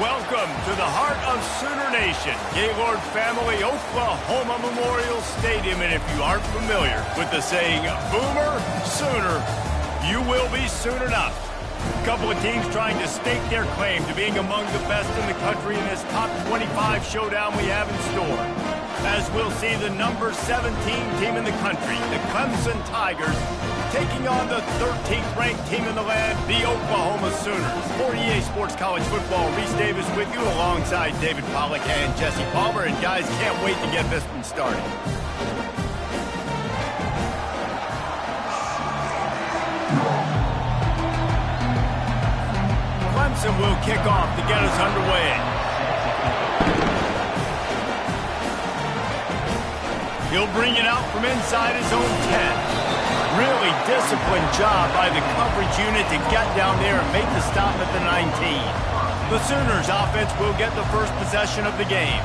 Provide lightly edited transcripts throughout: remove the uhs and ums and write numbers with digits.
Welcome to the heart of Sooner Nation, Gaylord Family Oklahoma Memorial Stadium. And if you aren't familiar with the saying, Boomer Sooner, you will be soon enough. A couple of teams trying to stake their claim to being among the best in the country in this top 25 showdown we have in store. As we'll see the number 17 team in the country, the Clemson Tigers, taking on the 13th ranked team in the land, the Oklahoma Sooners. For EA Sports College Football, Reese Davis with you alongside David Pollack and Jesse Palmer. And guys, can't wait to get this one started. Clemson will kick off to get us underway. He'll bring it out from inside his own 10. Really disciplined job by the coverage unit to get down there and make the stop at the 19. The Sooners offense will get the first possession of the game.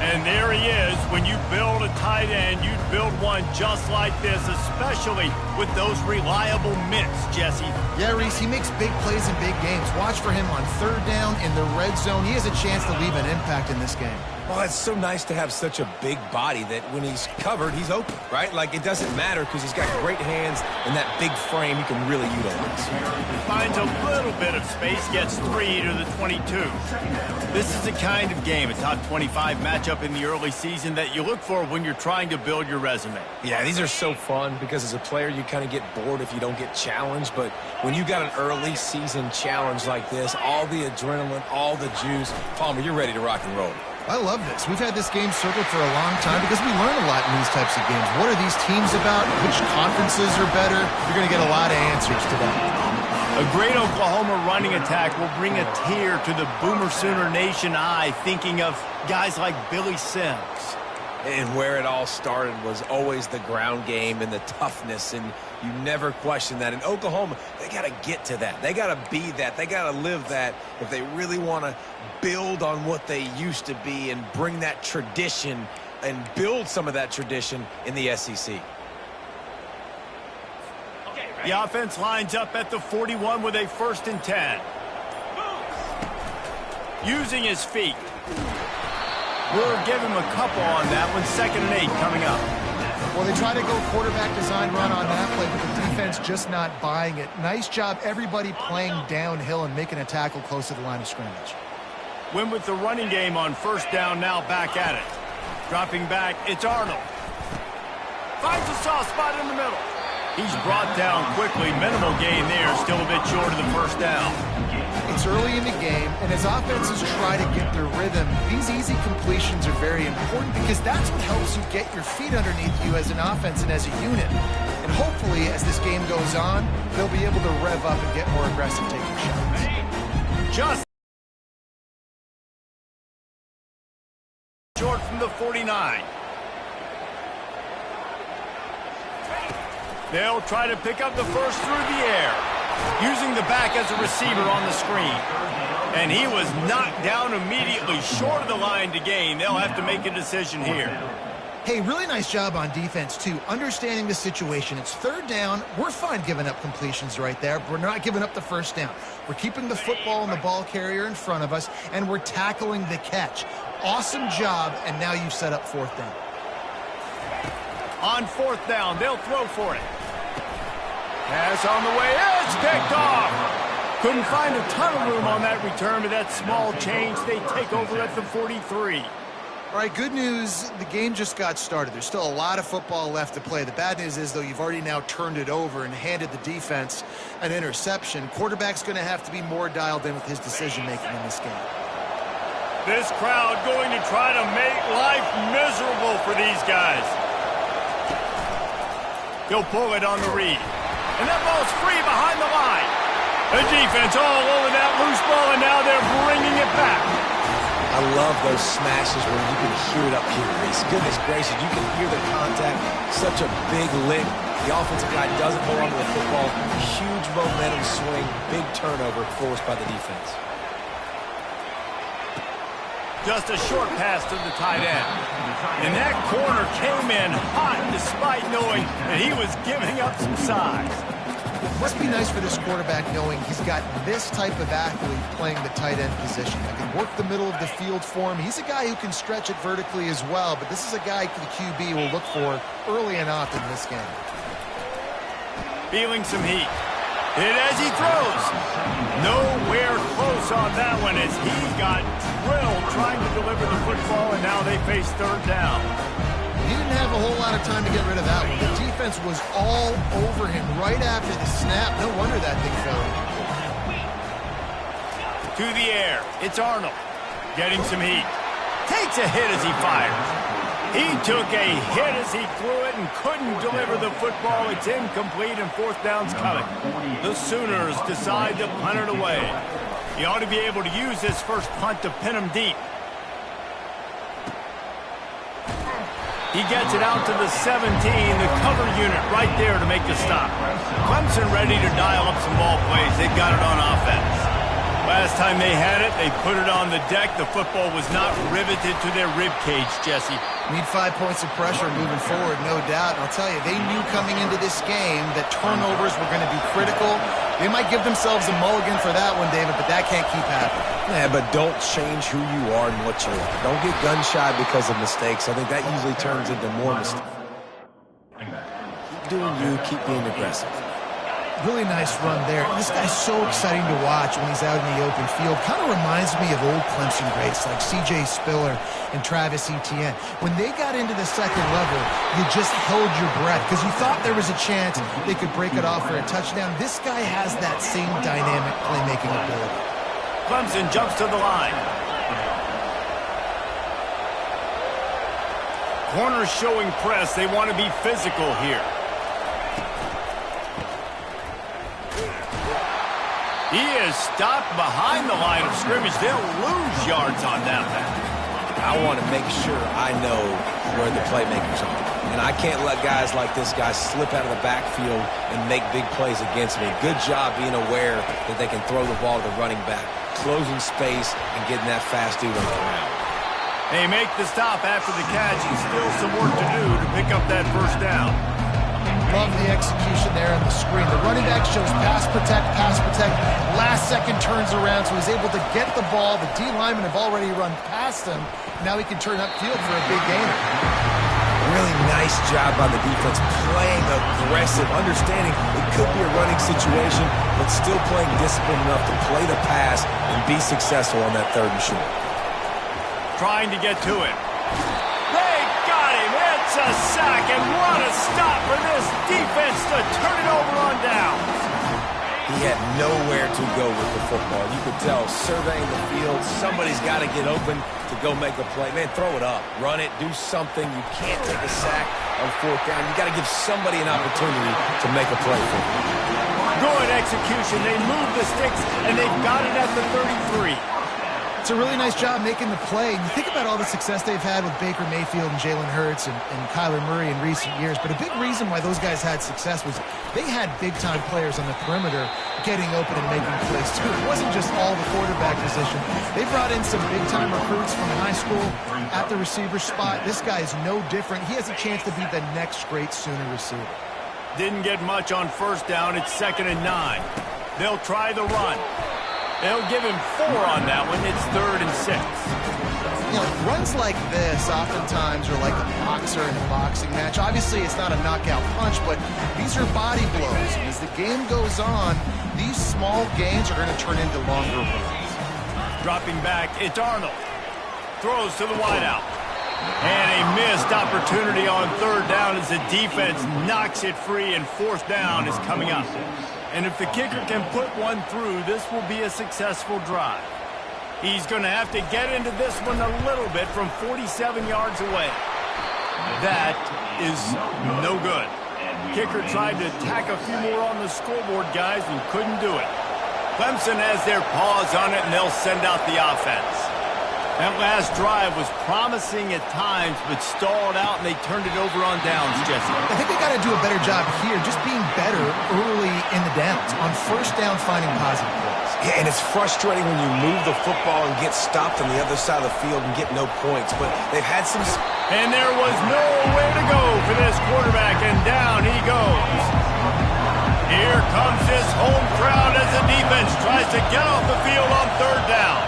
And there he is. When you build a tight end, you'd build one just like this, especially with those reliable mitts, Jesse. Yeah, Reese, he makes big plays in big games. Watch for him on third down in the red zone. He has a chance to leave an impact in this game. Well, it's so nice to have such a big body that when he's covered, he's open, right? Like, it doesn't matter because he's got great hands and that big frame he can really utilize. Finds a little bit of space, gets 3 to the 22. This is the kind of game, a top 25 matchup in the early season that you look for when you're trying to build your resume. Yeah, these are so fun because as a player, you kind of get bored if you don't get challenged. But when you got an early season challenge like this, all the adrenaline, all the juice, Palmer, you're ready to rock and roll. I love this. We've had this game circled for a long time because we learn a lot in these types of games. What are these teams about? Which conferences are better? You're going to get a lot of answers today. A great Oklahoma running attack will bring a tear to the Boomer Sooner Nation eye, thinking of guys like Billy Sims. And where it all started was always the ground game and the toughness, and you never question that. In Oklahoma, they got to get to that. They got to be that. They got to live that if they really want to build on what they used to be and bring that tradition and build some of that tradition in the SEC. The offense lines up at the 41 with a 1st and 10. Using his feet. We'll give him a couple on that one. 2nd and 8 coming up. Well, they try to go quarterback design run on that play, but the defense just not buying it. Nice job, everybody playing downhill and making a tackle close to the line of scrimmage. Win with the running game on 1st down, now back at it. Dropping back, it's Arnold. Finds a soft spot in the middle. He's brought down quickly. Minimal gain there, still a bit short of the 1st down. It's early in the game, and as offenses try to get their rhythm, these easy completions are very important because that's what helps you get your feet underneath you as an offense and as a unit. And hopefully, as this game goes on, they'll be able to rev up and get more aggressive taking shots. Just short from the 49. They'll try to pick up the first through the air, using the back as a receiver on the screen. And he was knocked down immediately, short of the line to gain. They'll have to make a decision here. Hey, really nice job on defense, too, understanding the situation. It's 3rd down. We're fine giving up completions right there, but we're not giving up the 1st down. We're keeping the football and the ball carrier in front of us, and we're tackling the catch. Awesome job, and now you've set up 4th down. On 4th down, they'll throw for it. Pass on the way, it's picked off. Couldn't find a ton of room on that return, but that small change, they take over at the 43. All right, good news, the game just got started. There's still a lot of football left to play. The bad news is, though, you've already now turned it over and handed the defense an interception. Quarterback's going to have to be more dialed in with his decision-making in this game. This crowd going to try to make life miserable for these guys. He'll pull it on the read. And that ball's free behind the line. The defense all over that loose ball, and now they're bringing it back. I love those smashes where you can hear it up here, Reese. Goodness gracious, you can hear the contact. Such a big lick. The offensive guy doesn't hold on to the football. Huge momentum swing. Big turnover forced by the defense. Just a short pass to the tight end. And that corner came in hot despite knowing that he was giving up some size. Must be nice for this quarterback knowing he's got this type of athlete playing the tight end position. That can work the middle of the field for him. He's a guy who can stretch it vertically as well, but this is a guy the QB will look for early and often in this game. Feeling some heat. Hit as he throws. Nowhere close on that one as he got drilled trying to deliver the football, and now they face third down. He didn't have a whole lot of time to get rid of that one. The defense was all over him right after the snap. No wonder that thing fell. To the air. It's Arnold. Getting some heat. Takes a hit as he fires. He took a hit as he threw it and couldn't deliver the football. It's incomplete and fourth down's coming. The Sooners decide to punt it away. He ought to be able to use this first punt to pin him deep. He gets it out to the 17, the cover unit right there to make the stop. Clemson ready to dial up some ball plays. They've got it on offense. Last time they had it, they put it on the deck. The football was not riveted to their rib cage, Jesse. Need 5 points of pressure moving forward, no doubt. And I'll tell you, they knew coming into this game that turnovers were going to be critical. They might give themselves a mulligan for that one, David, but that can't keep happening. Yeah, but don't change who you are and what you are. Don't get gun-shy because of mistakes. I think that usually turns into more mistakes. Keep doing you, keep being aggressive. Really nice run there. This guy's so exciting to watch when he's out in the open field. Kind of reminds me of old Clemson greats like C.J. Spiller and Travis Etienne. When they got into the second level, you just held your breath because you thought there was a chance they could break it off for a touchdown. This guy has that same dynamic playmaking ability. Clemson jumps to the line. Corners showing press. They want to be physical here. He is stopped behind the line of scrimmage. They'll lose yards on that one. I want to make sure I know where the playmakers are. And I can't let guys like this guy slip out of the backfield and make big plays against me. Good job being aware that they can throw the ball to the running back, closing space and getting that fast dude on the ground. They make the stop after the catch and still some work to do to pick up that first down. Love the execution there on the screen. The running back shows pass protect, pass protect. Last second turns around, so he's able to get the ball. The D linemen have already run past him. Now he can turn upfield for a big gainer. Really nice job by the defense, playing aggressive, understanding it could be a running situation, but still playing disciplined enough to play the pass and be successful on that third and short. Trying to get to it. They got him. It's a sack, and what a stop for this defense to turn it over on down. He had nowhere to go with the football. You could tell, surveying the field, somebody's got to get open to go make a play. Man, throw it up, run it, do something. You can't take a sack on fourth down. You got to give somebody an opportunity to make a play for you. Good execution. They move the sticks, and they've got it at the 33. It's a really nice job making the play. And you think about all the success they've had with Baker Mayfield and Jalen Hurts and Kyler Murray in recent years. But a big reason why those guys had success was they had big-time players on the perimeter getting open and making plays, too. It wasn't just all the quarterback position. They brought in some big-time recruits from high school at the receiver spot. This guy is no different. He has a chance to be the next great Sooner receiver. Didn't get much on first down. It's 2nd and 9. They'll try the run. They'll give him 4 on that one. It's 3rd and 6. You know, runs like this oftentimes are like a boxer in a boxing match. Obviously, it's not a knockout punch, but these are body blows. And as the game goes on, these small gains are going to turn into longer runs. Dropping back, it's Arnold. Throws to the wideout. And a missed opportunity on 3rd down as the defense knocks it free, and 4th down is coming up. And if the kicker can put one through, this will be a successful drive. He's going to have to get into this one a little bit from 47 yards away. That is no good. Kicker tried to tack a few more on the scoreboard, guys, and couldn't do it. Clemson has their paws on it, and they'll send out the offense. That last drive was promising at times, but stalled out, and they turned it over on downs, Jesse. I think they got to do a better job here, just being better early in the downs. On first down, finding positive plays. Yeah, and it's frustrating when you move the football and get stopped on the other side of the field and get no points, but they've had some... And there was nowhere to go for this quarterback, and down he goes. Here comes this home crowd as the defense tries to get off the field on third down.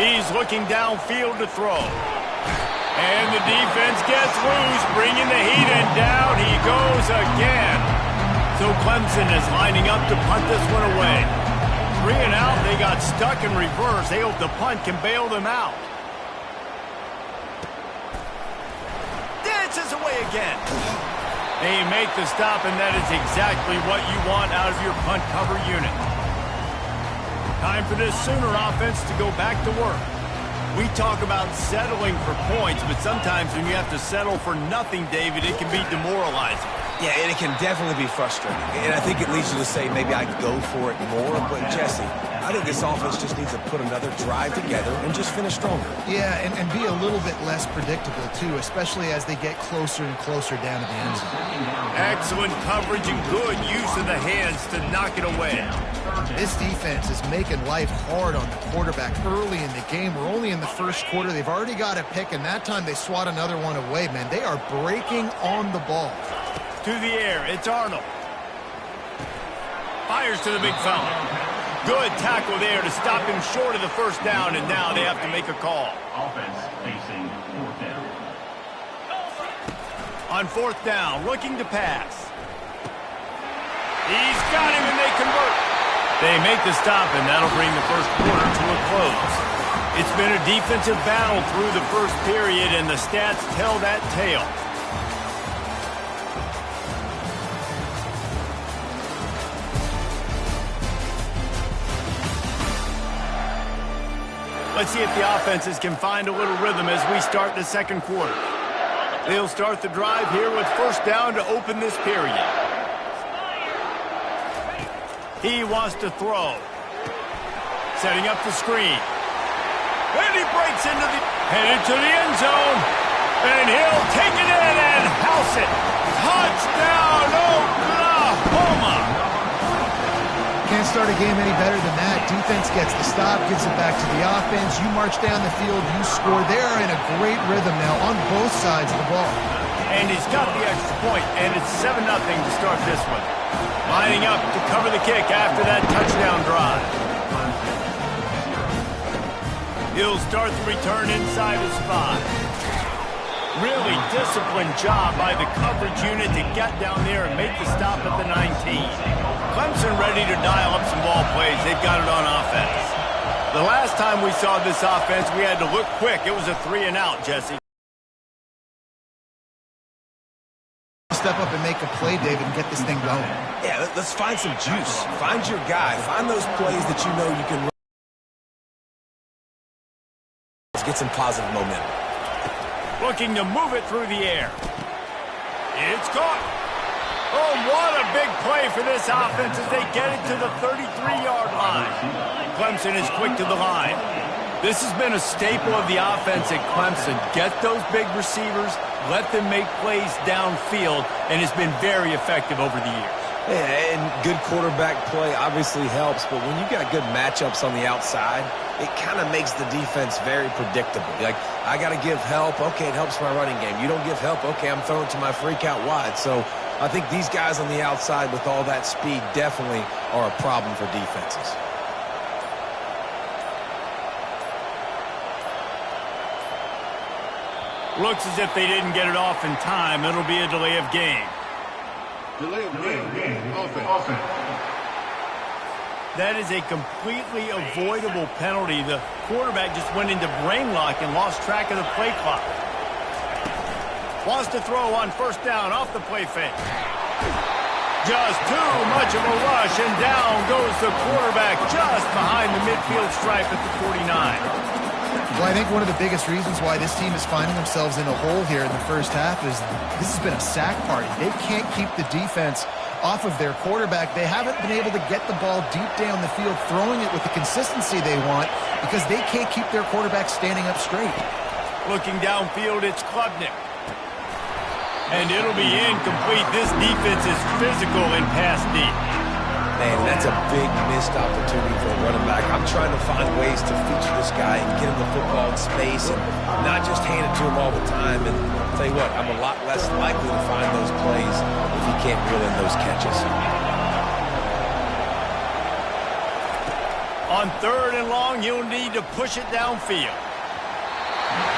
He's looking downfield to throw. And the defense gets loose, bringing the heat, and down he goes again. So Clemson is lining up to punt this one away. 3 and out, they got stuck in reverse. They hope the punt can bail them out. Dances away again. They make the stop, and that is exactly what you want out of your punt cover unit. Time for this Sooner offense to go back to work. We talk about settling for points, but sometimes when you have to settle for nothing, David, it can be demoralizing. Yeah, and it can definitely be frustrating. And I think it leads you to say maybe I could go for it more. But, Jesse, I think this offense just needs to put another drive together and just finish stronger. Yeah, and be a little bit less predictable, too, especially as they get closer and closer down to the end zone. Excellent coverage and good use of the hands to knock it away. This defense is making life hard on the quarterback early in the game. We're only in the first quarter. They've already got a pick, and that time they swat another one away, man. They are breaking on the ball. To the air, it's Arnold. Fires to the big fella. Good tackle there to stop him short of the first down, and now they have to make a call. Offense facing fourth down. On fourth down, looking to pass. He's got him, and they convert. They make the stop, and that'll bring the first quarter to a close. It's been a defensive battle through the first period, and the stats tell that tale. Let's see if the offenses can find a little rhythm as we start the second quarter. They'll start the drive here with first down to open this period. He wants to throw. Setting up the screen. And he breaks headed to the end zone. And he'll take it in and house it. Touchdown, Oklahoma! Can't start a game any better than that. Defense gets the stop, gives it back to the offense. You march down the field, you score. They're in a great rhythm now on both sides of the ball. And he's got the extra point, and it's 7-0 to start this one. Lining up to cover the kick after that touchdown drive. He'll start the return inside his 5. Really disciplined job by the coverage unit to get down there and make the stop at the 19. Clemson ready to dial up some ball plays. They've got it on offense. The last time we saw this offense, we had to look quick. It was a 3 and out, Jesse. Step up and make a play, David, and get this thing going. Yeah, let's find some juice. Find your guy. Find those plays that you know you can run. Let's get some positive momentum. Looking to move it through the air. It's caught. Oh, what a big play for this offense as they get it to the 33-yard line. Clemson is quick to the line. This has been a staple of the offense at Clemson. Get those big receivers, let them make plays downfield, and it's been very effective over the years. Yeah, and good quarterback play obviously helps, but when you got good matchups on the outside, it kind of makes the defense very predictable. Like, I got to give help. Okay, it helps my running game. You don't give help. Okay, I'm throwing to my freak out wide. So I think these guys on the outside with all that speed definitely are a problem for defenses. Looks as if they didn't get it off in time. It'll be a delay of game. Delay of game. Offense. That is a completely avoidable penalty. The quarterback just went into brain lock and lost track of the play clock. Wants to throw on first down off the play fake. Just too much of a rush, and down goes the quarterback just behind the midfield stripe at the 49. Well, I think one of the biggest reasons why this team is finding themselves in a hole here in the first half is this has been a sack party. They can't keep the defense off of their quarterback. They haven't been able to get the ball deep down the field, throwing it with the consistency they want because they can't keep their quarterback standing up straight. Looking downfield, it's Klubnik. And it'll be incomplete. This defense is physical and pass deep. Man, that's a big missed opportunity for a running back. I'm trying to find ways to feature this guy and get him the the football in space and not just hand it to him all the time. And I'll tell you what, I'm a lot less likely to find those plays if he can't reel in those catches. On 3rd and long, you'll need to push it downfield.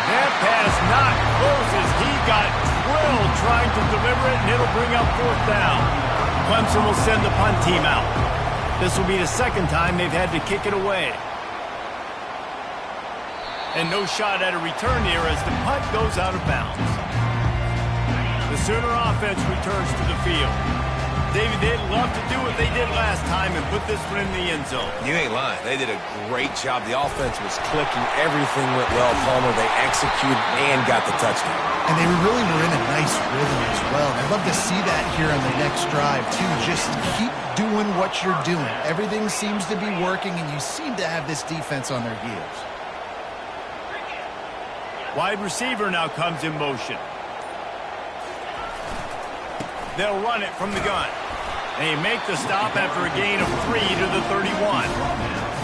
That pass not close as he got drilled trying to deliver it, and it'll bring up 4th down. Clemson will send the punt team out. This will be the 2nd time they've had to kick it away. And no shot at a return here as the punt goes out of bounds. The Sooner offense returns to the field. David, they'd love to do what they did last time and put this one in the end zone. You ain't lying. They did a great job. The offense was clicking. Everything went well, Palmer. They executed and got the touchdown. And they really were in a nice rhythm as well. I'd love to see that here on the next drive, too. Just keep doing what you're doing. Everything seems to be working, and you seem to have this defense on their heels. Wide receiver now comes in motion. They'll run it from the gun. They make the stop after a gain of 3 to the 31.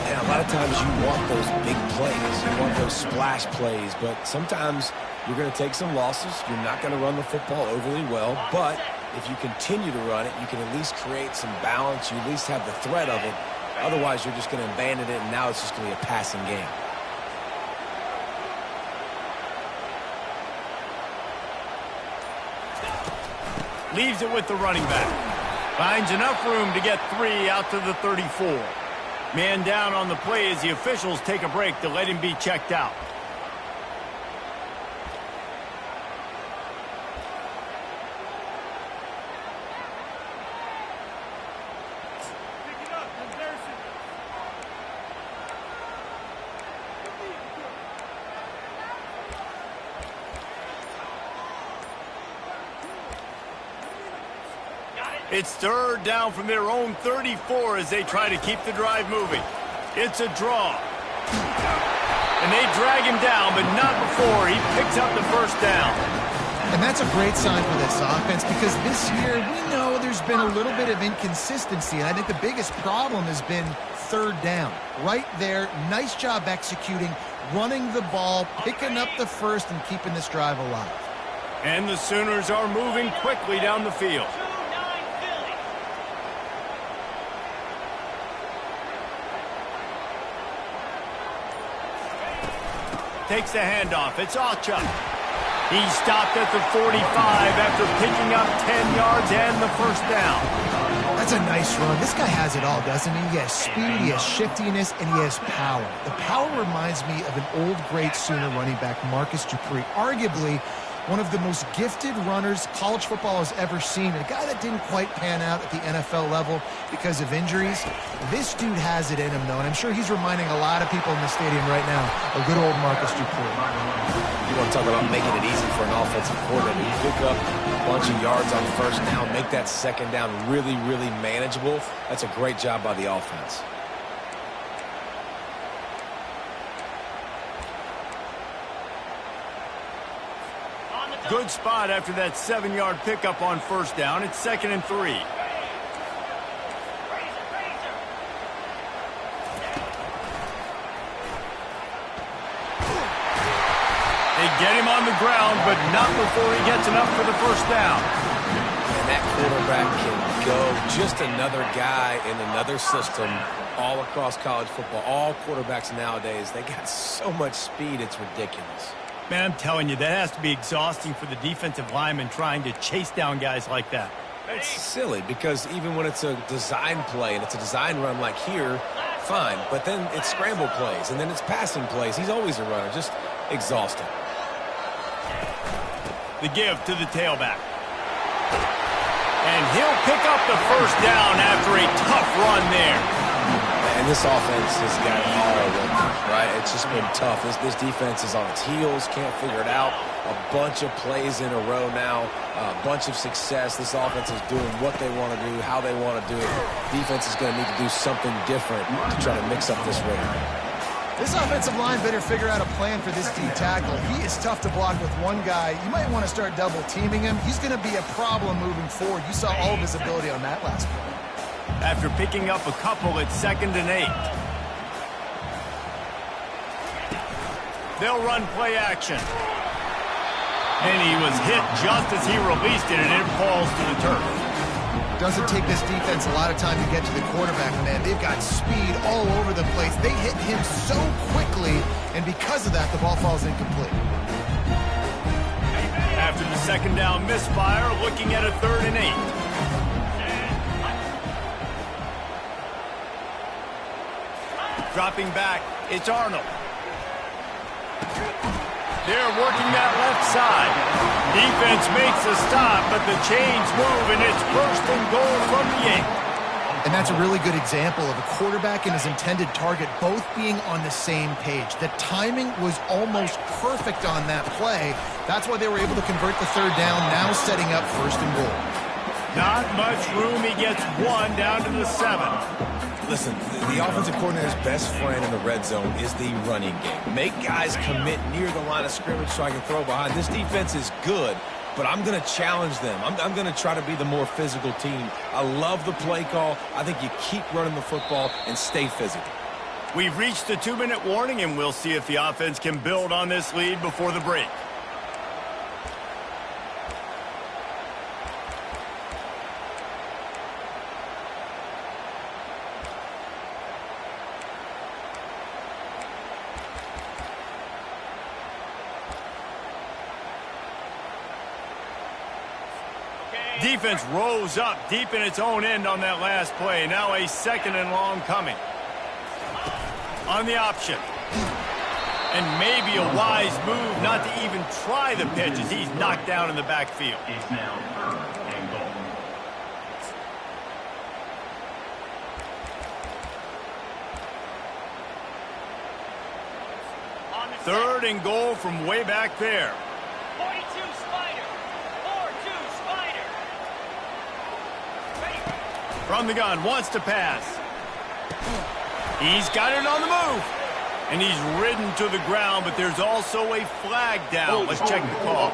Yeah, a lot of times you want those big plays. You want those splash plays, but sometimes you're going to take some losses. You're not going to run the football overly well, but if you continue to run it, you can at least create some balance. You at least have the threat of it. Otherwise, you're just going to abandon it, and now it's just going to be a passing game. Leaves it with the running back. Finds enough room to get 3 out to the 34. Man down on the play as the officials take a break to let him be checked out. It's 3rd down from their own 34 as they try to keep the drive moving. It's a draw. And they drag him down, but not before he picks up the 1st down. And that's a great sign for this offense because this year we know there's been a little bit of inconsistency. And I think the biggest problem has been 3rd down. Right there, nice job executing, running the ball, picking up the 1st, and keeping this drive alive. And the Sooners are moving quickly down the field. Takes the handoff. It's Ocha. He stopped at the 45 after picking up 10 yards and the 1st down. That's a nice run. This guy has it all, doesn't he? He has speed, he has shiftiness, and he has power. The power reminds me of an old great Sooner running back, Marcus Dupree. Arguably one of the most gifted runners college football has ever seen. A guy that didn't quite pan out at the NFL level because of injuries. This dude has it in him, though, and I'm sure he's reminding a lot of people in the stadium right now of good old Marcus Dupree. You want to talk about making it easy for an offensive coordinator. You pick up a bunch of yards on 1st down, make that 2nd down really, really manageable. That's a great job by the offense. Good spot after that 7-yard pickup on 1st down. It's 2nd and 3. They get him on the ground, but not before he gets enough for the 1st down. And that quarterback can go. Just another guy in another system all across college football. All quarterbacks nowadays, they got so much speed, it's ridiculous. Man, I'm telling you, that has to be exhausting for the defensive lineman trying to chase down guys like that. It's silly because even when it's a design play and it's a design run like here, fine. But then it's scramble plays and then it's passing plays. He's always a runner, just exhausting. The give to the tailback. And he'll pick up the 1st down after a tough run there. And this offense has got it all over them, right? It's just been tough. This defense is on its heels, can't figure it out. A bunch of plays in a row now, a bunch of success. This offense is doing what they want to do, how they want to do it. Defense is going to need to do something different to try to mix up this rhythm. This offensive line better figure out a plan for this D tackle. He is tough to block with one guy. You might want to start double teaming him. He's going to be a problem moving forward. You saw all of his ability on that last play. After picking up a couple, it's 2nd and 8. They'll run play action. And he was hit just as he released it, and it falls to the turf. Doesn't take this defense a lot of time to get to the quarterback, man. They've got speed all over the place. They hit him so quickly, and because of that, the ball falls incomplete. After the second down misfire, looking at a 3rd and 8. Dropping back, it's Arnold. They're working that left side. Defense makes a stop, but the chains move, and it's 1st and goal from the 8. And that's a really good example of a quarterback and his intended target both being on the same page. The timing was almost perfect on that play. That's why they were able to convert the 3rd down, now setting up 1st and goal. Not much room. He gets 1 down to the 7. Listen, the offensive coordinator's best friend in the red zone is the running game. Make guys commit near the line of scrimmage so I can throw behind. This defense is good, but I'm going to challenge them. I'm going to try to be the more physical team. I love the play call. I think you keep running the football and stay physical. We've reached the 2-minute warning, and we'll see if the offense can build on this lead before the break. Defense rose up deep in its own end on that last play. Now a 2nd and long coming. On the option. And maybe a wise move not to even try the pitch as he's knocked down in the backfield. It's now 3rd and goal. 3rd and goal from way back there. 42 Spider. 4-2 Spider. Ready. From the gun, wants to pass. He's got it on the move. And he's ridden to the ground, but there's also a flag down. Let's check the call.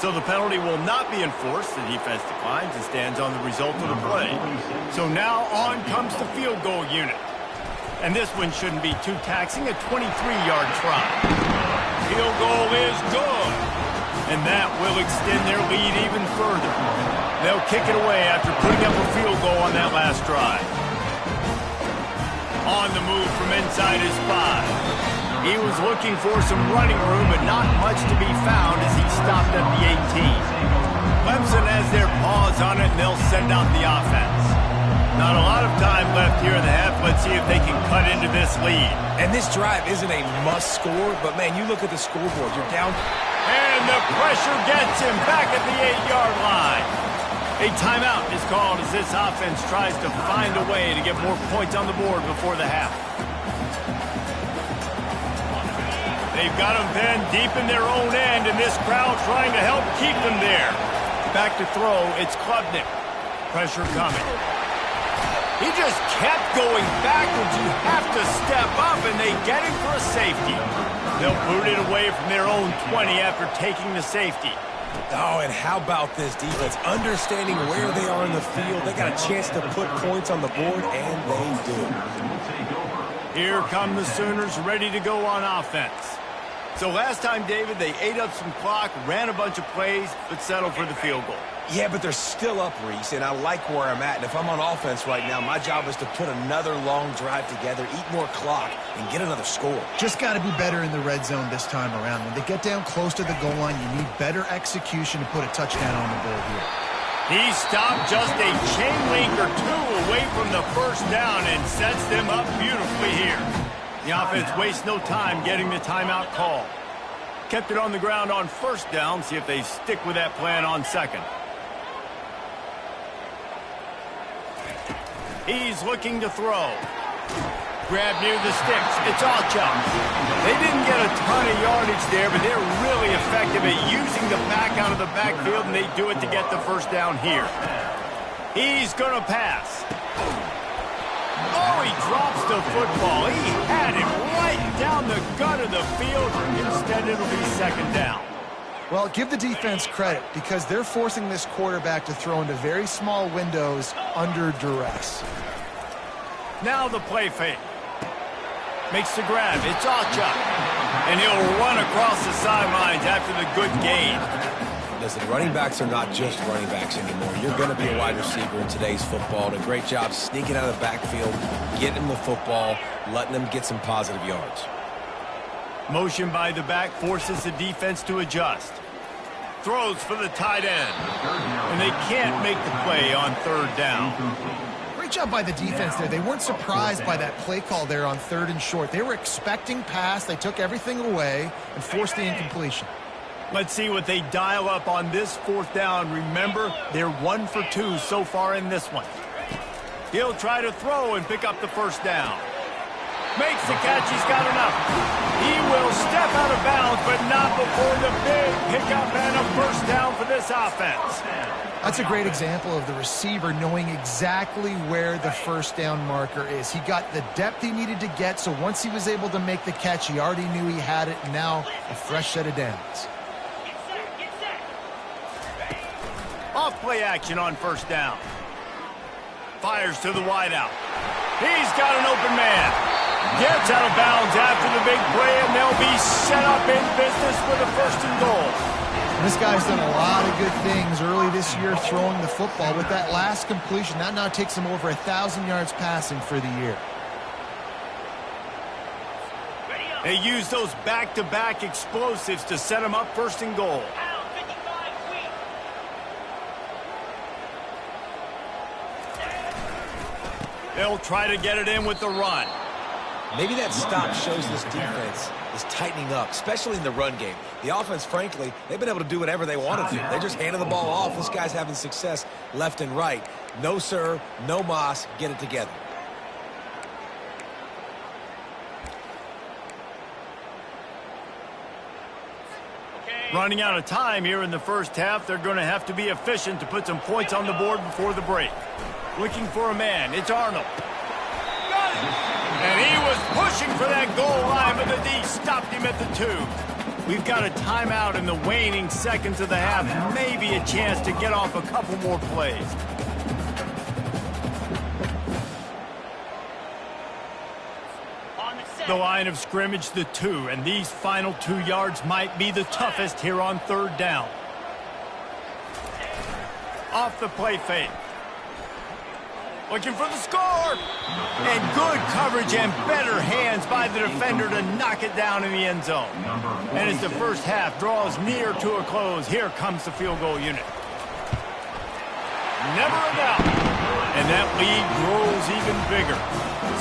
So the penalty will not be enforced. The defense declines and stands on the result of the play. So now on comes the field goal unit. And this one shouldn't be too taxing, a 23-yard try. Field goal is good. And that will extend their lead even further. They'll kick it away after putting up a field goal on that last drive. On the move from inside his 5. He was looking for some running room, but not much to be found as he stopped at the 18. Clemson has their paws on it, and they'll send out the offense. Not a lot of time left here in the half. Let's see if they can cut into this lead. And this drive isn't a must score, but, man, you look at the scoreboard. You're down. And the pressure gets him back at the 8-yard line. A timeout is called as this offense tries to find a way to get more points on the board before the half. They've got them then deep in their own end, and this crowd trying to help keep them there. Back to throw, it's Klubnik. Pressure coming. He just kept going backwards. You have to step up, and they get him for a safety. They'll boot it away from their own 20 after taking the safety. Oh, and how about this defense? Understanding where they are in the field. They got a chance to put points on the board, and they do. Here come the Sooners ready to go on offense. So last time, David, they ate up some clock, ran a bunch of plays, but settled for the field goal. Yeah, but they're still up, Reese, and I like where I'm at. And if I'm on offense right now, my job is to put another long drive together, eat more clock, and get another score. Just got to be better in the red zone this time around. When they get down close to the goal line, you need better execution to put a touchdown on the board here. He stopped just a chain link or two away from the 1st down and sets them up beautifully here. The offense wastes no time getting the timeout call. Kept it on the ground on 1st down. See if they stick with that plan on 2nd. He's looking to throw. Grab near the sticks. It's Alchuk. They didn't get a ton of yardage there, but they're really effective at using the back out of the backfield, and they do it to get the 1st down here. He's going to pass. Oh, he drops the football. He had it right down the gut of the field. Instead, it'll be 2nd down. Well, give the defense credit because they're forcing this quarterback to throw into very small windows under duress. Now the play fake. Makes the grab. It's Ocha. And he'll run across the sidelines after the good gain. Listen, running backs are not just running backs anymore. You're going to be a wide receiver in today's football. And a great job sneaking out of the backfield, getting them the football, letting them get some positive yards. Motion by the back forces the defense to adjust. Throws for the tight end. And they can't make the play on third down. Great job by the defense there. They weren't surprised by that play call there on 3rd and short. They were expecting pass. They took everything away and forced the incompletion. Let's see what they dial up on this 4th down. Remember, they're 1 for 2 so far in this one. He'll try to throw and pick up the 1st down. Makes the catch. He's got enough. He will step out of bounds, but not before the big pickup and a 1st down for this offense. That's a great example of the receiver knowing exactly where the 1st down marker is. He got the depth he needed to get, so once he was able to make the catch, he already knew he had it, and now a fresh set of downs. Off play action on 1st down. Fires to the wideout. He's got an open man. Gets out of bounds after the big play, and they'll be set up in business with a 1st and goal. This guy's done a lot of good things early this year throwing the football. With that last completion, that now takes him over 1,000 yards passing for the year. They use those back-to-back explosives to set him up 1st and goal. They'll try to get it in with the run. Maybe that stop shows this defense is tightening up, especially in the run game. The offense, frankly, they've been able to do whatever they want to do. They just handed the ball off. This guy's having success left and right. No, sir, no mas, get it together. Running out of time here in the 1st half. They're going to have to be efficient to put some points on the board before the break. Looking for a man. It's Arnold. Got it! And he was pushing for that goal line, but the D stopped him at the 2. We've got a timeout in the waning seconds of the half. Maybe a chance to get off a couple more plays. The line of scrimmage, the 2, and these final 2 yards might be the toughest here on 3rd down. Off the play fake. Looking for the score. And good coverage and better hands by the defender to knock it down in the end zone. And as the 1st half draws near to a close, here comes the field goal unit. Never a doubt. And that lead grows even bigger.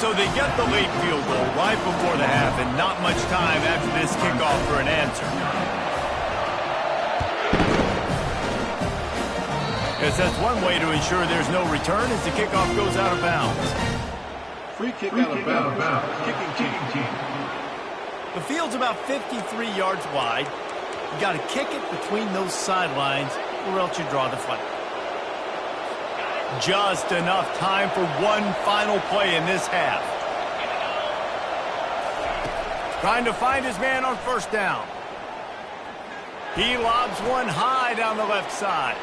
So they get the late field goal right before the half, and not much time after this kickoff for an answer. Yes, that's one way to ensure there's no return as the kickoff goes out of bounds. Free kick out of bounds. Kicking team. The field's about 53 yards wide. You got to kick it between those sidelines, or else you draw the flag. Just enough time for one final play in this half. Trying to find his man on 1st down. He lobs one high down the left side.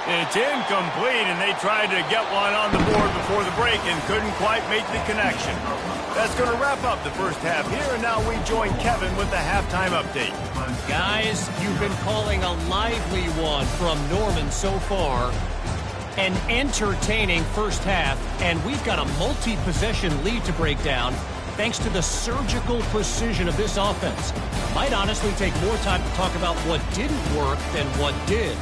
It's incomplete, and they tried to get one on the board before the break and couldn't quite make the connection. That's going to wrap up the 1st half here, and now we join Kevin with the halftime update. Guys, you've been calling a lively one from Norman so far. An entertaining 1st half, and we've got a multi-possession lead to break down thanks to the surgical precision of this offense. Might honestly take more time to talk about what didn't work than what did.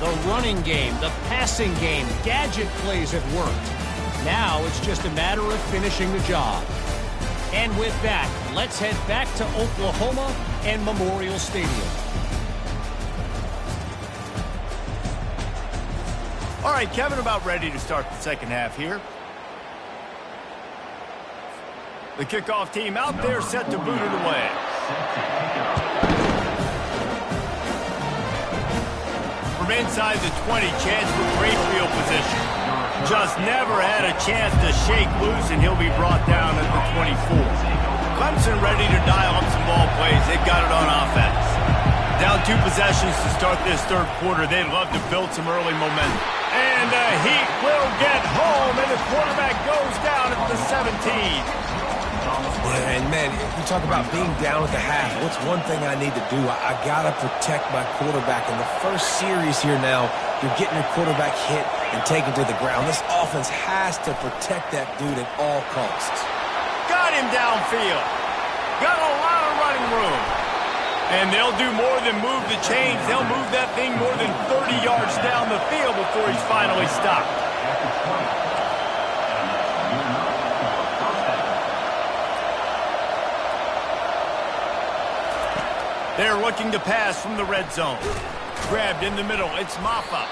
The running game, the passing game, gadget plays have worked. Now it's just a matter of finishing the job. And with that, let's head back to Oklahoma and Memorial Stadium. All right, Kevin, about ready to start the 2nd half here. The kickoff team out there set to boot it away. From inside the 20, chance for great field position. Just never had a chance to shake loose, and he'll be brought down at the 24. Clemson ready to dial up some ball plays. They've got it on offense. Down 2 possessions to start this 3rd quarter. They'd love to build some early momentum. And the Heat will get home, and the quarterback goes down at the 17. And, man, you talk about being down at the half. What's one thing I need to do? I got to protect my quarterback. In the first series here now, you're getting your quarterback hit and taken to the ground. This offense has to protect that dude at all costs. Got him downfield. Got a lot of running room. And they'll do more than move the chains. They'll move that thing more than 30 yards down the field before he's finally stopped. They're looking to pass from the red zone. Grabbed in the middle. It's Maffa.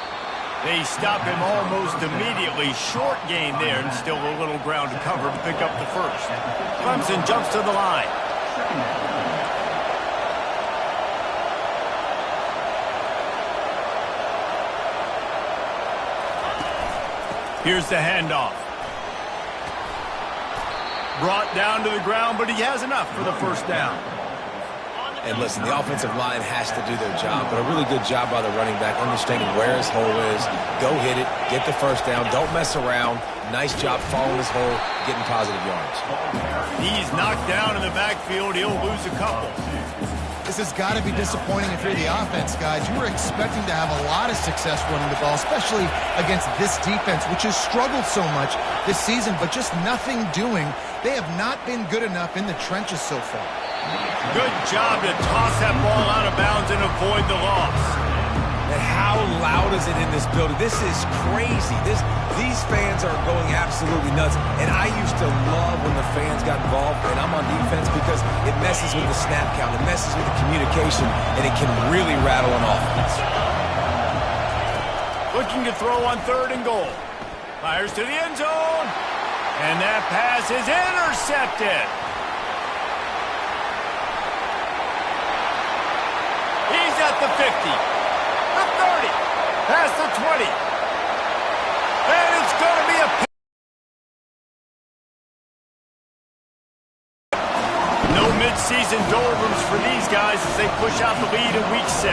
They stop him almost immediately. Short gain there, and still a little ground to cover to pick up the first. Clemson jumps to the line. Here's the handoff. Brought down to the ground, but he has enough for the first down. And listen, the offensive line has to do their job, but a really good job by the running back, understanding where his hole is. Go hit it, get the first down, don't mess around. Nice job following his hole, getting positive yards. He's knocked down in the backfield. He'll lose a couple. This has got to be disappointing if you're the offense, guys. You were expecting to have a lot of success running the ball, especially against this defense, which has struggled so much this season, but just nothing doing. They have not been good enough in the trenches so far. Good job to toss that ball out of bounds and avoid the loss. And how loud is it in this building? This is crazy. These fans are going absolutely nuts. And I used to love when the fans got involved, and I'm on defense, because it messes with the snap count, it messes with the communication, and it can really rattle an offense. Looking to throw on 3rd and goal. Fires to the end zone. And that pass is intercepted. He's at the 50, the 30, past the 20. And it's going to be a pick. No midseason doldrums for these guys as they push out the lead in week 6.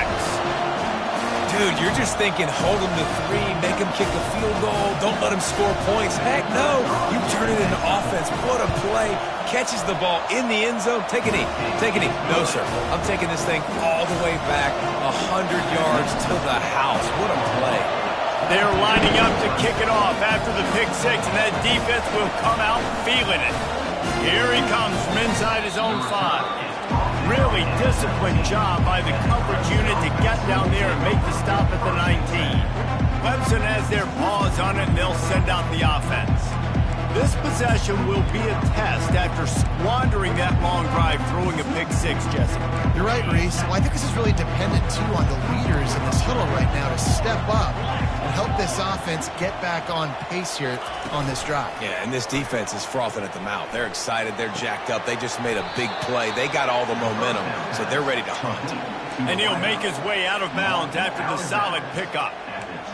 Dude, you're just thinking, hold him to 3, make him kick a field goal, don't let him score points. Heck no, you turn it into offense. What a play. Catches the ball in the end zone. Take a knee. Take a knee. No, sir. I'm taking this thing all the way back 100 yards to the house. What a play. They're lining up to kick it off after the pick 6, and that defense will come out feeling it. Here he comes from inside his own 5. Really disciplined job by the coverage unit to get down there and make the stop at the 19. Clemson has their paws on it, and they'll send out the offense. This possession will be a test after squandering that long drive throwing a pick 6, Jesse. You're right, Reese. Well, I think this is really dependent, too, on the leaders in this huddle right now to step up and help this offense get back on pace here on this drive. Yeah, and this defense is frothing at the mouth. They're excited. They're jacked up. They just made a big play. They got all the momentum, so they're ready to hunt. And he'll make his way out of bounds after the solid pickup.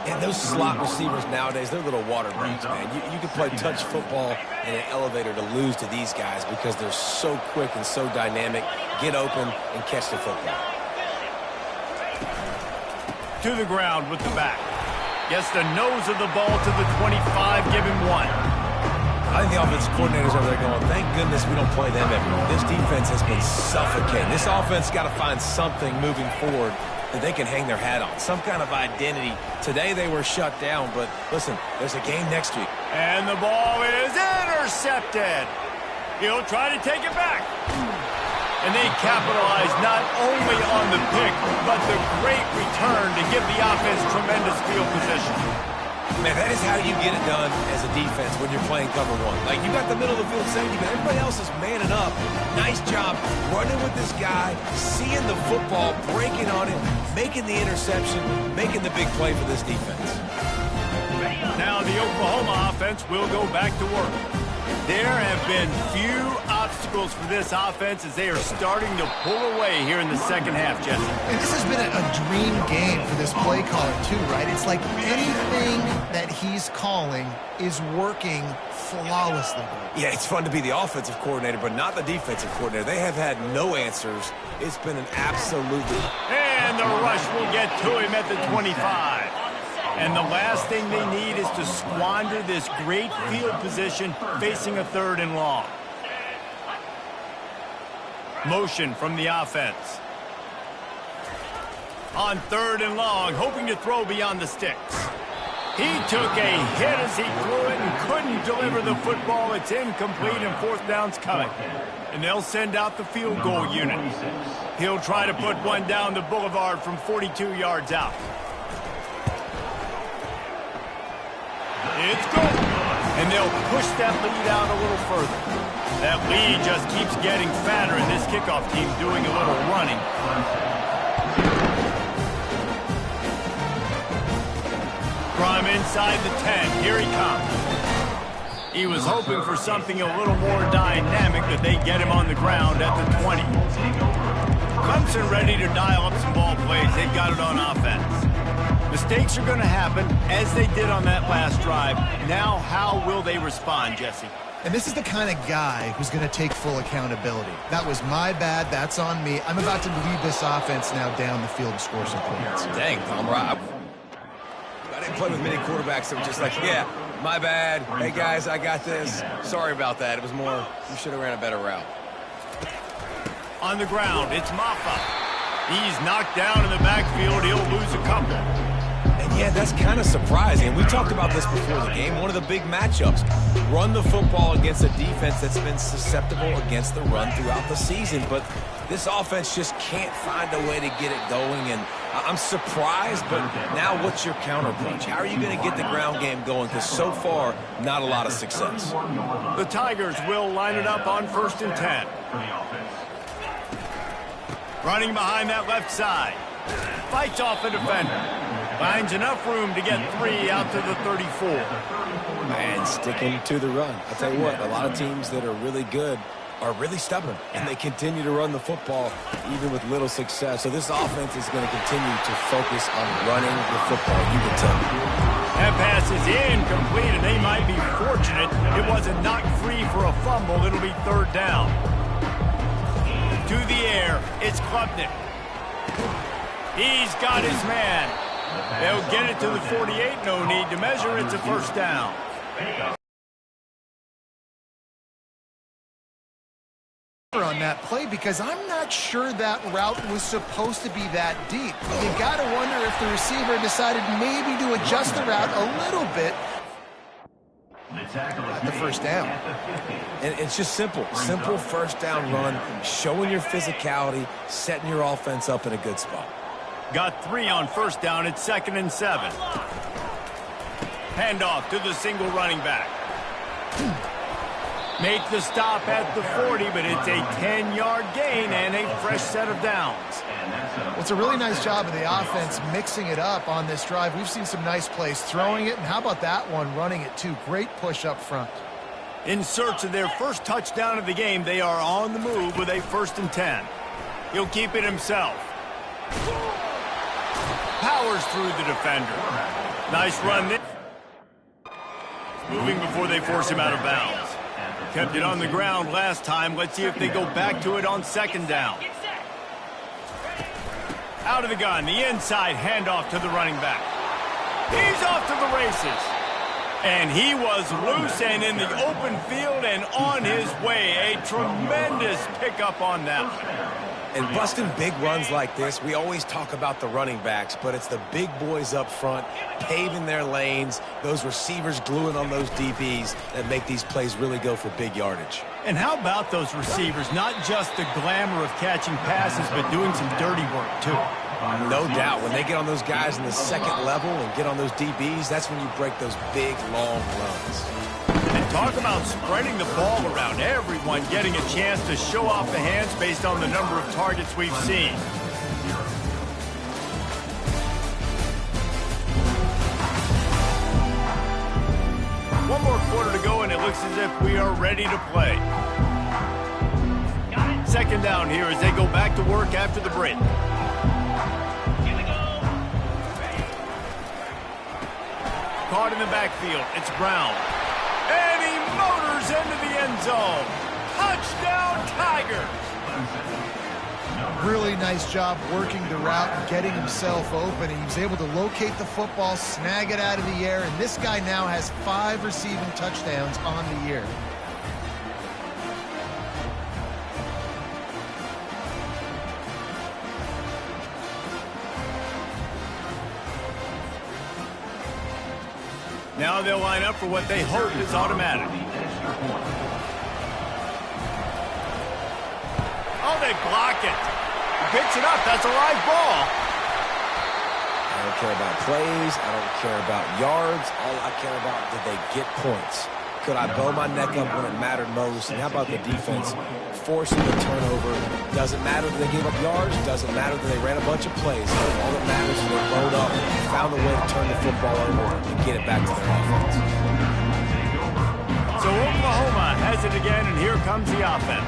And those slot receivers nowadays, they're little water breaks, man. You can play touch football in an elevator to lose to these guys because they're so quick and so dynamic. Get open and catch the football. To the ground with the back. Gets the nose of the ball to the 25, give him 1. I think the offensive coordinators over there going, thank goodness we don't play them everywhere. This defense has been suffocating. This offense got to find something moving forward that they can hang their hat on, some kind of identity. Today they were shut down, but listen, there's a game next week. And the ball is intercepted. He'll try to take it back. And they capitalize not only on the pick, but the great return to give the offense tremendous field position. Man, that is how you get it done as a defense when you're playing cover 1. Like, you got the middle of the field safety, but everybody else is manning up. Nice job running with this guy, seeing the football, breaking on it, making the interception, making the big play for this defense. Now the Oklahoma offense will go back to work. There have been few obstacles for this offense as they are starting to pull away here in the second half, Jesse. And this has been a dream game for this play caller, too, right? It's like anything that he's calling is working flawlessly. Yeah, it's fun to be the offensive coordinator, but not the defensive coordinator. They have had no answers. It's been an absolutely... And the rush will get to him at the 25. And the last thing they need is to squander this great field position facing a 3rd and long. Motion from the offense. On 3rd and long, hoping to throw beyond the sticks. He took a hit as he threw it and couldn't deliver the football. It's incomplete and 4th down's coming. And they'll send out the field goal unit. He'll try to put one down the boulevard from 42 yards out. It's good. And they'll push that lead out a little further. That lead just keeps getting fatter, and this kickoff team's doing a little running. From inside the 10, here he comes. He was hoping for something a little more dynamic, but they get him on the ground at the 20. Clemson ready to dial up some ball plays. They've got it on offense. Mistakes are going to happen, as they did on that last drive. Now, how will they respond, Jesse? And this is the kind of guy who's going to take full accountability. That was my bad. That's on me. I'm about to lead this offense now down the field and score some points. Dang, Tom, I didn't play with many quarterbacks that were just like, yeah, my bad. Hey, guys, I got this. Sorry about that. It was more, you should have ran a better route. On the ground, it's Maffa. He's knocked down in the backfield. He'll lose a couple. And, yeah, that's kind of surprising. We talked about this before the game. One of the big matchups. Run the football against a defense that's been susceptible against the run throughout the season. But this offense just can't find a way to get it going. And I'm surprised, but now what's your counterpunch? How are you going to get the ground game going? Because so far, not a lot of success. The Tigers will line it up on 1st and 10. Running behind that left side. Fights off a defender. Finds enough room to get 3 out to the 34. And sticking to the run. I'll tell you what, a lot of teams that are really good are really stubborn, and they continue to run the football even with little success. So this offense is going to continue to focus on running the football, you can tell. That pass is incomplete, and they might be fortunate it wasn't knocked free for a fumble. It'll be 3rd down. To the air, it's Klubnik. He's got his man. They'll get it to the 48. No need to measure. It's a 1st down. On that play, because I'm not sure that route was supposed to be that deep. You got to wonder if the receiver decided maybe to adjust the route a little bit at the 1st down. And it's just simple 1st down run, showing your physicality, setting your offense up in a good spot. Got 3 on 1st down. It's 2nd and 7. Handoff to the single running back. Make the stop at the 40, but it's a 10-yard gain and a fresh set of downs. Well, it's a really nice job of the offense mixing it up on this drive. We've seen some nice plays throwing it, and how about that one running it too? Great push up front. In search of their first touchdown of the game, they are on the move with a 1st and 10. He'll keep it himself. Powers through the defender. Nice run there. Moving before they force him out of bounds. Kept it on the ground last time. Let's see if they go back to it on 2nd down. Out of the gun, the inside handoff to the running back. He's off to the races. And he was loose and in the open field and on his way. A tremendous pickup on that one. And busting big runs like this, we always talk about the running backs, but it's the big boys up front, paving their lanes, those receivers gluing on those DBs that make these plays really go for big yardage. And how about those receivers? Not just the glamour of catching passes, but doing some dirty work, too. No doubt. When they get on those guys in the 2nd level and get on those DBs, that's when you break those big, long runs. And talk about spreading the ball around. Everyone getting a chance to show off the hands based on the number of targets we've seen. One more quarter to go, and it looks as if we are ready to play. 2nd down here as they go back to work after the break. Caught in the backfield. It's Brown. And he motors into the end zone. Touchdown, Tigers! Really nice job working the route and getting himself open. He was able to locate the football, snag it out of the air, and this guy now has 5 receiving touchdowns on the year. Now they'll line up for what they hope is automatic. Oh, they block it. Picks it up. That's a live ball. I don't care about plays. I don't care about yards. All I care about, did they get points? Could I bow my neck up when it mattered most? And how about the defense? Forcing the turnover. Doesn't matter that they gave up yards. Doesn't matter that they ran a bunch of plays. All that matters is they bowed up and found a way to turn the football over and get it back to their offense. So Oklahoma has it again, and here comes the offense.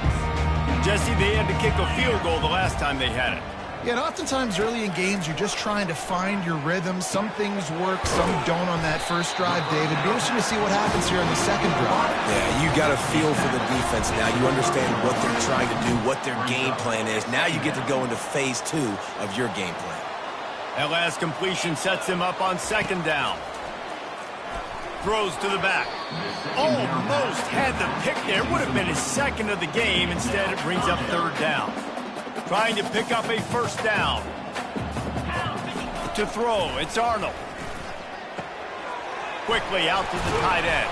Jesse, they had to kick a field goal the last time they had it. Yeah, and oftentimes early in games, you're just trying to find your rhythm. Some things work, some don't on that first drive, David. Be interesting to see what happens here in the second drive. Yeah, you got a feel for the defense now. You understand what they're trying to do, what their game plan is. Now you get to go into phase 2 of your game plan. That last completion sets him up on second down. Throws to the back. Almost had the pick there. Would have been his second of the game. Instead, it brings up third down. Trying to pick up a first down. To throw, it's Arnold. Quickly out to the tight end.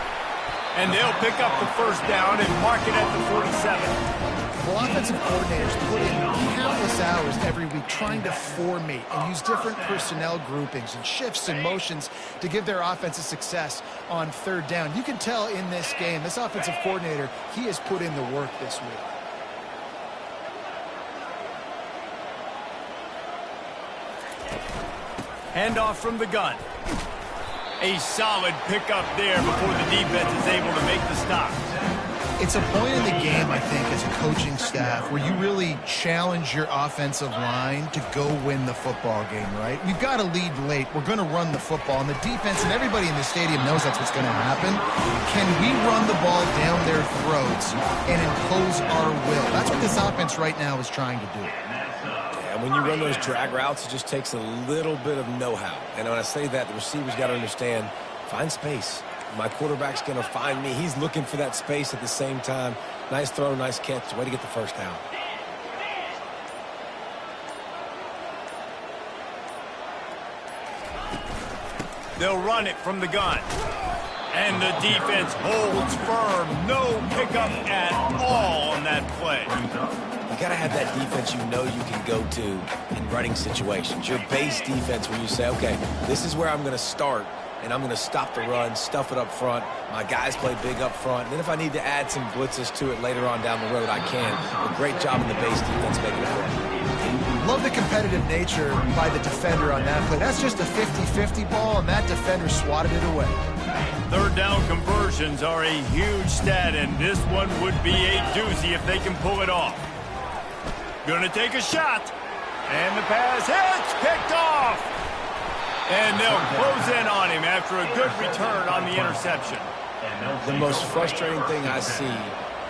And they'll pick up the first down and mark it at the 47. Well, offensive coordinators put in countless hours every week trying to formate and use different personnel groupings and shifts and motions to give their offensive success on third down. You can tell in this game, this offensive coordinator, he has put in the work this week. Handoff from the gun. A solid pickup there before the defense is able to make the stop. It's a point in the game, I think, as a coaching staff where you really challenge your offensive line to go win the football game, right? We've got to lead late. We're going to run the football, and the defense and everybody in the stadium knows that's what's going to happen. Can we run the ball down their throats and impose our will? That's what this offense right now is trying to do. And when you run those drag routes, it just takes a little bit of know-how. And when I say that, the receivers got to understand, find space. My quarterback's going to find me. He's looking for that space at the same time. Nice throw, nice catch. Way to get the first down. They'll run it from the gun. And the defense holds firm. No pickup at all on that play. You got to have that defense you know you can go to in running situations. Your base defense where you say, okay, this is where I'm going to start, and I'm going to stop the run, stuff it up front. My guys play big up front. And then if I need to add some blitzes to it later on down the road, I can. A great job in the base defense making it happen. Love the competitive nature by the defender on that play. That's just a 50-50 ball, and that defender swatted it away. Third down conversions are a huge stat, and this one would be a doozy if they can pull it off. Gonna take a shot. And the pass hits, picked off. And they'll close in on him after a good return on the interception. The most frustrating thing I see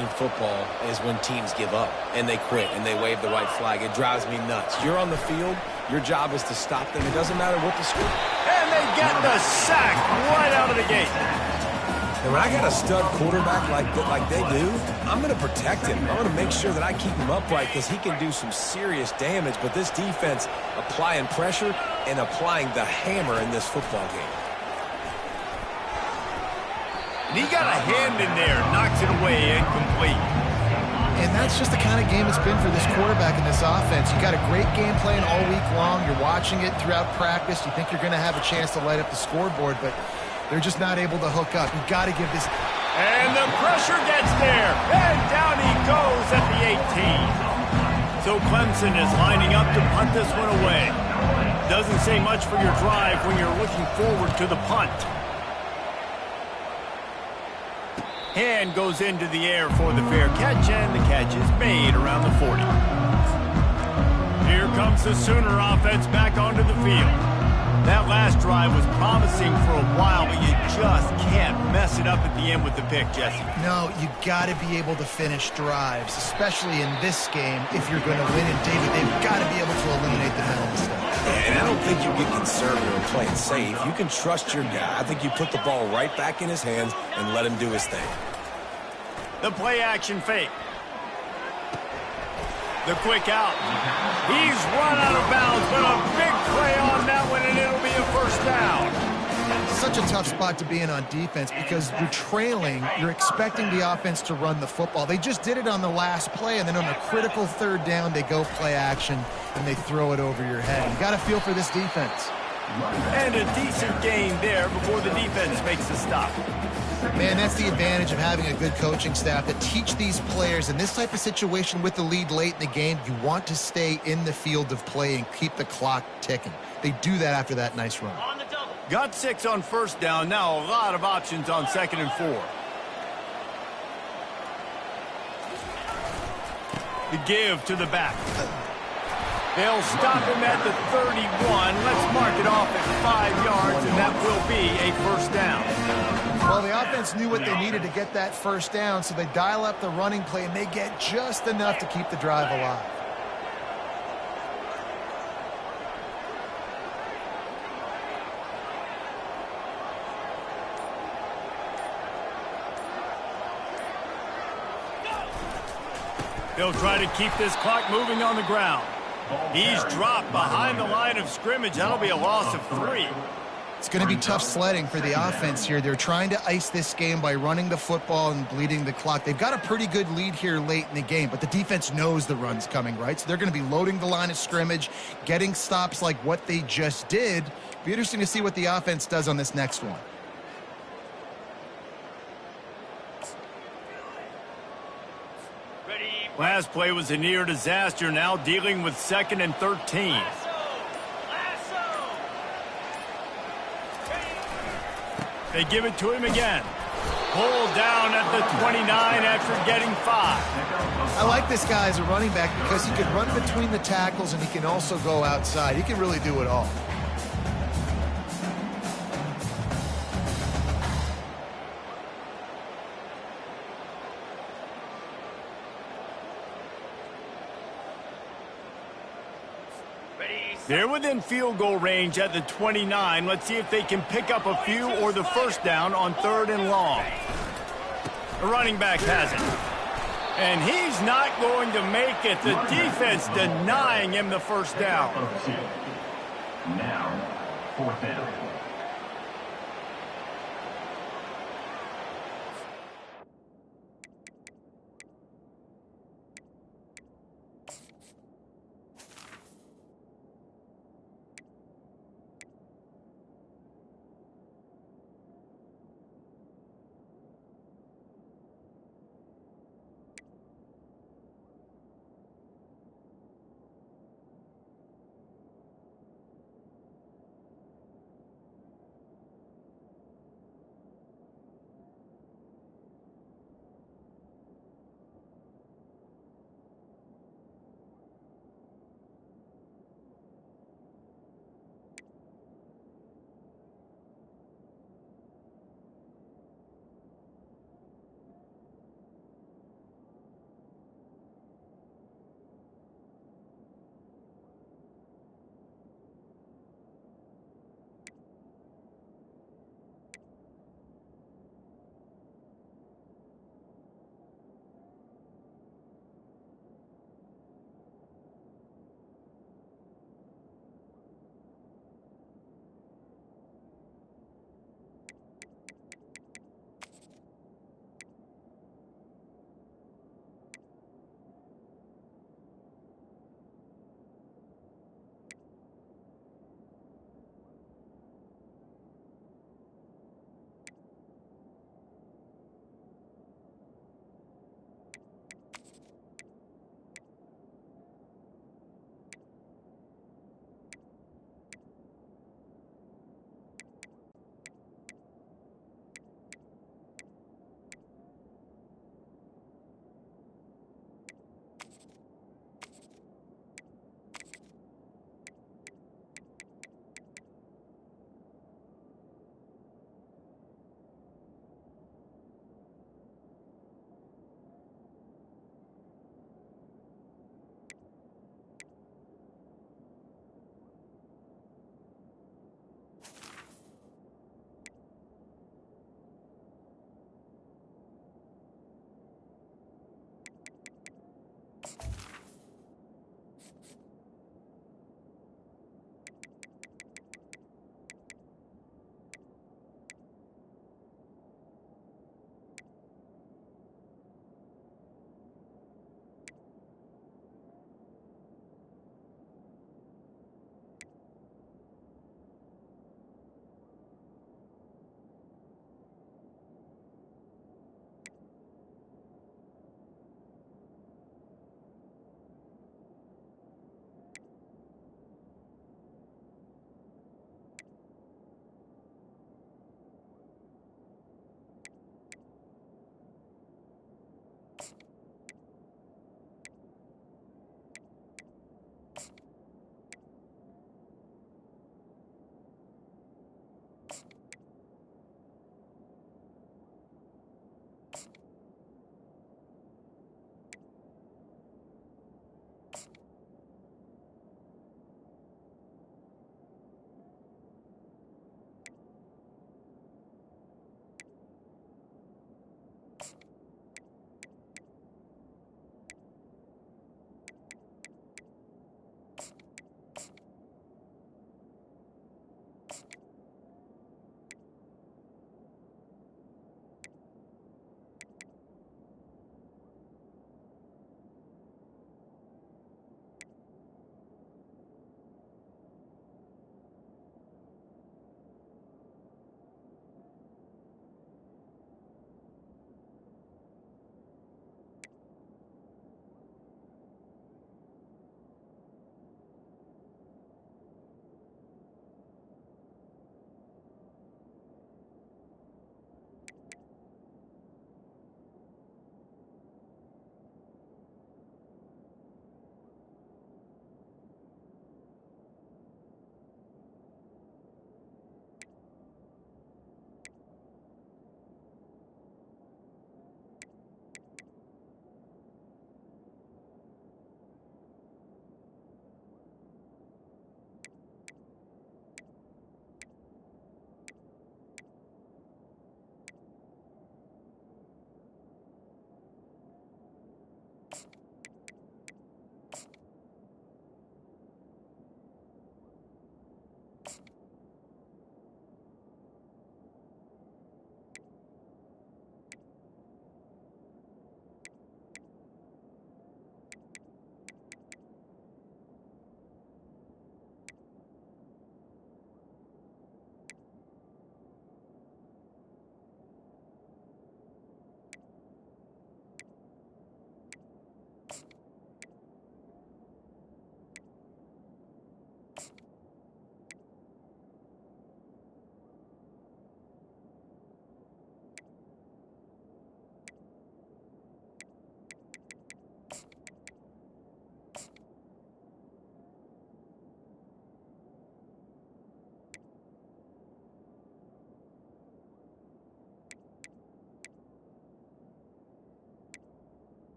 in football is when teams give up and they quit and they wave the white flag. It drives me nuts. You're on the field. Your job is to stop them. It doesn't matter what the score. And they get the sack right out of the gate. And when I got a stud quarterback like they do, I'm going to protect him. I'm going to make sure that I keep him upright because he can do some serious damage. But this defense applying pressure and applying the hammer in this football game. And he got a hand in there, knocks it away, incomplete. And that's just the kind of game it's been for this quarterback in this offense. You got a great game plan all week long. You're watching it throughout practice. You think you're going to have a chance to light up the scoreboard, but they're just not able to hook up. You got to give this. And the pressure gets there. And down he goes at the 18. So Clemson is lining up to punt this one away. Doesn't say much for your drive when you're looking forward to the punt. Hand goes into the air for the fair catch, and the catch is made around the 40. Here comes the Sooner offense back onto the field. That last drive was promising for a while, but you just can't mess it up at the end with the pick, Jesse. No, you got to be able to finish drives, especially in this game if you're going to win. And David, they've got to be able to eliminate the mental mistakes. And I don't think you get conservative and play it safe. You can trust your guy. I think you put the ball right back in his hands and let him do his thing. The play-action fake. The quick out. He's run out of bounds, but a big play on that one, and it'll be a first down. Such a tough spot to be in on defense because you're trailing, you're expecting the offense to run the football. They just did it on the last play, and then on a critical third down, they go play action, and they throw it over your head. You got to feel for this defense. And a decent gain there before the defense makes the stop. Man, that's the advantage of having a good coaching staff to teach these players in this type of situation with the lead late in the game. You want to stay in the field of play and keep the clock ticking. They do that after that nice run. On the double. Got 6 on first down. Now a lot of options on 2nd and 4. The give to the back. They'll stop him at the 31. Let's mark it off at 5 yards, and that will be a first down. Well, the offense knew what they needed to get that first down, so they dial up the running play, and they get just enough to keep the drive alive. They'll try to keep this clock moving on the ground. He's dropped behind the line of scrimmage. That'll be a loss of 3. It's going to be tough sledding for the offense here. They're trying to ice this game by running the football and bleeding the clock. They've got a pretty good lead here late in the game, but the defense knows the run's coming, right? So they're going to be loading the line of scrimmage, getting stops like what they just did. Be interesting to see what the offense does on this next one. Last play was a near disaster. Now dealing with 2nd and 13. Lasso. They give it to him again. Pulled down at the 29 after getting 5. I like this guy as a running back because he can run between the tackles and he can also go outside. He can really do it all. They're within field goal range at the 29. Let's see if they can pick up a few or the first down on 3rd and long. The running back has it. And he's not going to make it. The defense denying him the first down. Now, 4th down.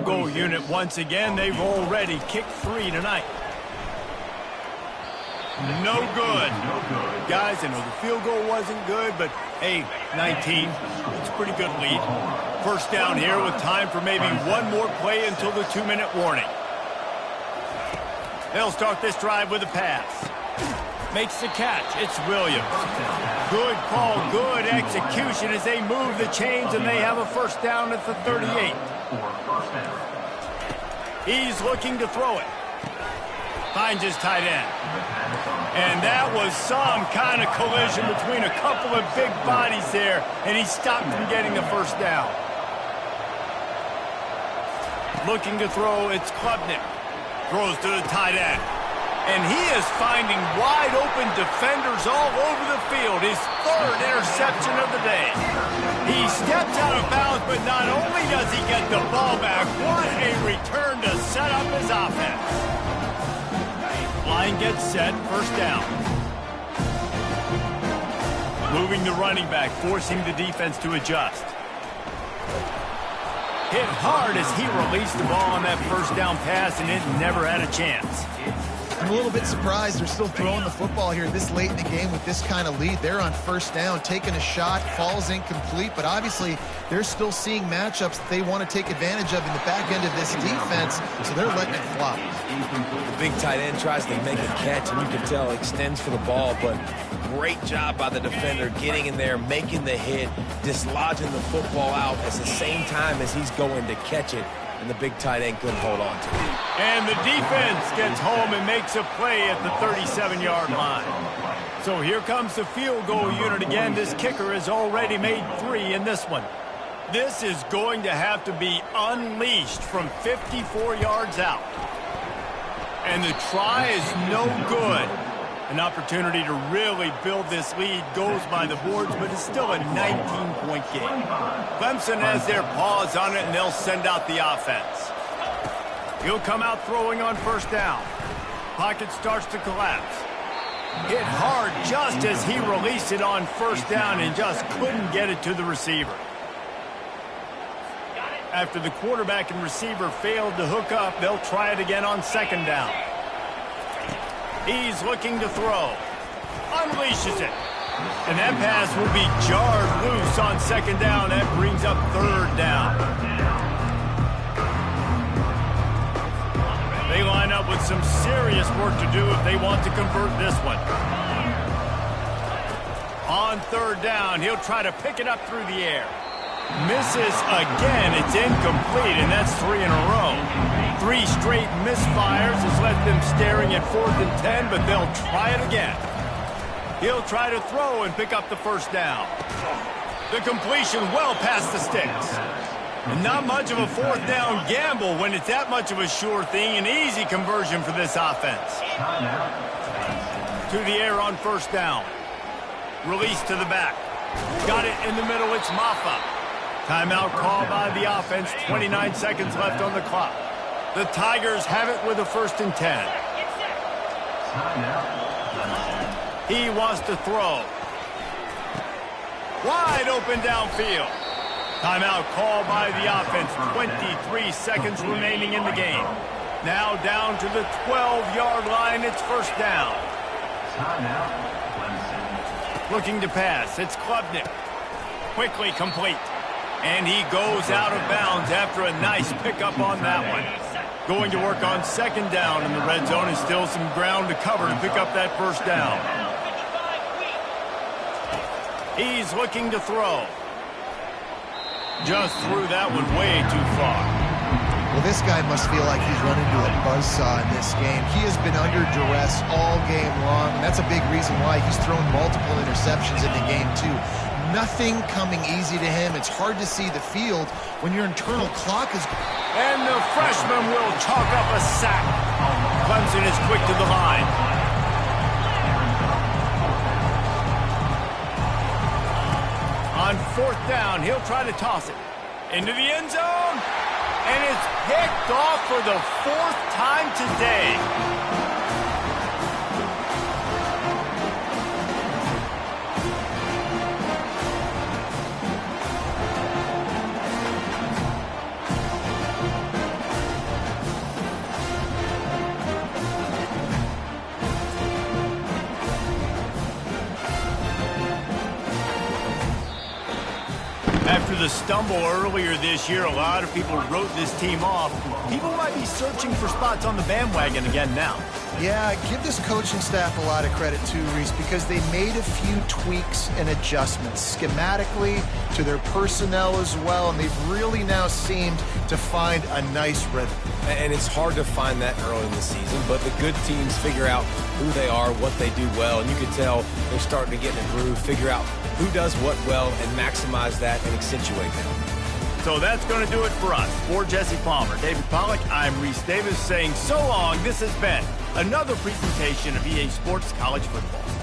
goal unit once again. They've already kicked 3 tonight. No good. Guys, I know the field goal wasn't good, but hey, 19, it's a pretty good lead. First down here with time for maybe one more play until the 2-minute warning. They'll start this drive with a pass. Makes the catch. It's Williams. Good call, good execution as they move the chains, and they have a first down at the 38. He's looking to throw it. Finds his tight end. And that was some kind of collision between a couple of big bodies there, and he stopped from getting the first down. Looking to throw, it's Klubnik. Throws to the tight end. And he is finding wide-open defenders all over the field. His third interception of the day. He steps out of bounds, but not only does he get the ball back, what a return to set up his offense. Line gets set, first down. Moving the running back, forcing the defense to adjust. Hit hard as he released the ball on that first down pass, and it never had a chance. I'm a little bit surprised they're still throwing the football here this late in the game with this kind of lead. They're on first down, taking a shot, falls incomplete, but obviously they're still seeing matchups that they want to take advantage of in the back end of this defense, so they're letting it flop. The big tight end tries to make a catch, and you can tell extends for the ball, but great job by the defender getting in there, making the hit, dislodging the football out at the same time as he's going to catch it. And the big tight end couldn't hold on to it. And the defense gets home and makes a play at the 37-yard line. So here comes the field goal unit again. This kicker has already made 3 in this one. This is going to have to be unleashed from 54 yards out. And the try is no good. An opportunity to really build this lead goes by the boards, but it's still a 19-point game. Clemson has their paws on it, and they'll send out the offense. He'll come out throwing on first down. Pocket starts to collapse. Hit hard just as he released it on first down and just couldn't get it to the receiver. After the quarterback and receiver failed to hook up, they'll try it again on second down. He's looking to throw. Unleashes it. And that pass will be jarred loose on second down. That brings up third down. They line up with some serious work to do if they want to convert this one. On third down, he'll try to pick it up through the air. Misses again. It's incomplete, and that's 3 in a row. 3 straight misfires has left them staring at 4th and 10, but they'll try it again. He'll try to throw and pick up the first down. The completion well past the sticks. And not much of a 4th down gamble when it's that much of a sure thing. An easy conversion for this offense. To the air on first down. Release to the back. Got it in the middle. It's Maffa. Timeout called by the offense. 29 seconds left on the clock. The Tigers have it with a 1st and 10. He wants to throw. Wide open downfield. Timeout called by the offense. 23 seconds remaining in the game. Now down to the 12-yard line. It's first down. Looking to pass. It's Klubnik. Quickly complete. And he goes out of bounds after a nice pickup on that one. Going to work on second down in the red zone, and still some ground to cover to pick up that first down. He's looking to throw. Just threw that one way too far. Well, this guy must feel like he's run into a buzzsaw in this game. He has been under duress all game long, and that's a big reason why he's thrown multiple interceptions in the game, too. Nothing coming easy to him. It's hard to see the field when your internal clock is... And the freshman will chalk up a sack. Clemson is quick to the line. On 4th down, he'll try to toss it. Into the end zone. And it's picked off for the 4th time today. the stumble earlier this year, a lot of people wrote this team off. People might be searching for spots on the bandwagon again now. Yeah, give this coaching staff a lot of credit too, Reese, because they made a few tweaks and adjustments schematically to their personnel as well, and they've really now seemed to find a nice rhythm. And it's hard to find that early in the season, but the good teams figure out who they are, what they do well, and you can tell they're starting to get in a groove, figure out who does what well, and maximize that and accentuate that. So that's going to do it for us. For Jesse Palmer, David Pollack, I'm Reese Davis saying so long. This has been another presentation of EA Sports College Football.